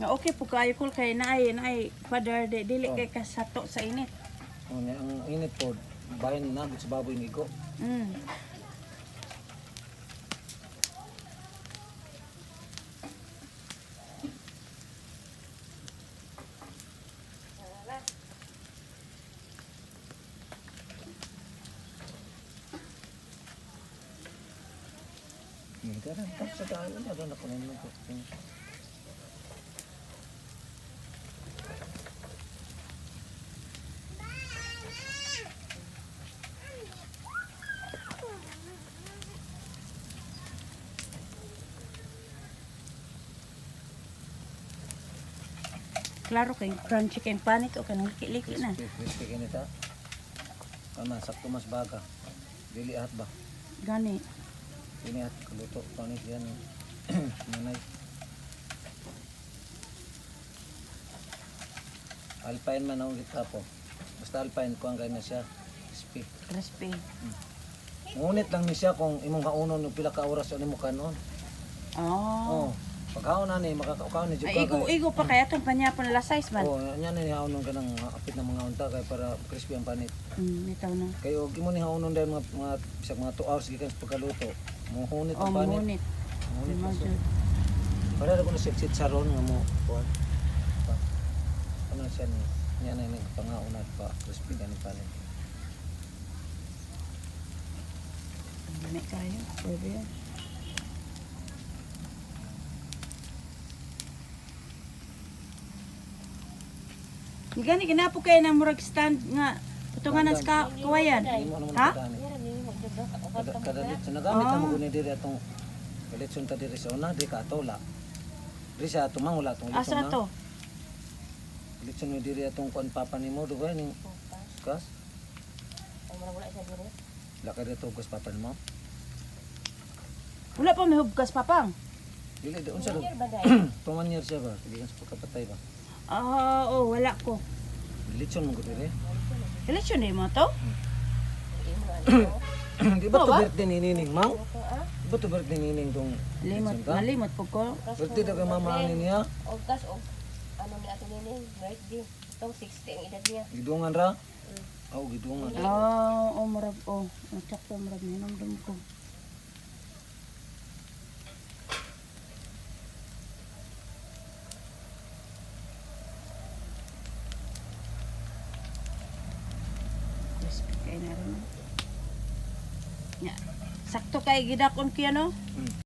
Nga okay po kayo kul kay naay father dili kay kasato sa init. Ang init po, bayan na sa baboy ng igo. Hindi na, tapos sa tayo na, doon ako naman ko. Klaro kay crunchy kay panit o kanang liki na. Crispy kinita. Tama, sakto mas baga. Dili at ba? Gani. Ini at kaluto, panit yan. Nanay. Alpine man ang kita po. Basta alpine ko ang ganyan siya. Crispy. Crispy. Ngunit lang ni siya kung imong kaunon yung pila ka oras yun mo kanon. Oh. Pagkaon na ni, makakaukaon ni Ay, igo pa kaya kan panyapon la size man. Yan na ni haunon ka ng apit na mga unta kaya para crispy ang panit. Ikaw na. Kayo, imo ni haunon dahil mga bisag mga 2 hours gikan sa pagkaluto. Muhunit ang panit. Munit. Muhunit na siya. Imagine. Para ko na sit saron nga mo kuan. Ano siya ni? Yan na ni pangaon at pa crispy gani panit. Dami kayo. Pwede yan. Gani ginapo kayo ng murag stand nga putungan ng kawayan. Imo naman Ha? kadani. Kada litson nagamit na mo guni diri atong litson ta diri sa una di ka atola. Diri sa atong mangula atong litson Asa na. to? Litson ni diri atong kuan papa nimo dugay ning gas. Laka dito gas papa nimo. Wala pa may hubgas papang. Dili doon sa do. 2 years siya ba? Dili sa pagkapatay ba? Wala ko. Litson mo ko diri. Eleksyon mo to? Di ba to ba? birthday ni Nining, Mang? Di ba to birthday ni Nining tong Limot, litson ka? nalimot po ko. Birthday daw kay mama ni niya. Ogas o ano ni ato nini birthday. Itong 60 ang edad niya. Gidungan ra? Gidungan. Murag, sakto murag ninamdam ko. Crispy kayo na rin. Sakto kay gidakon kiya no?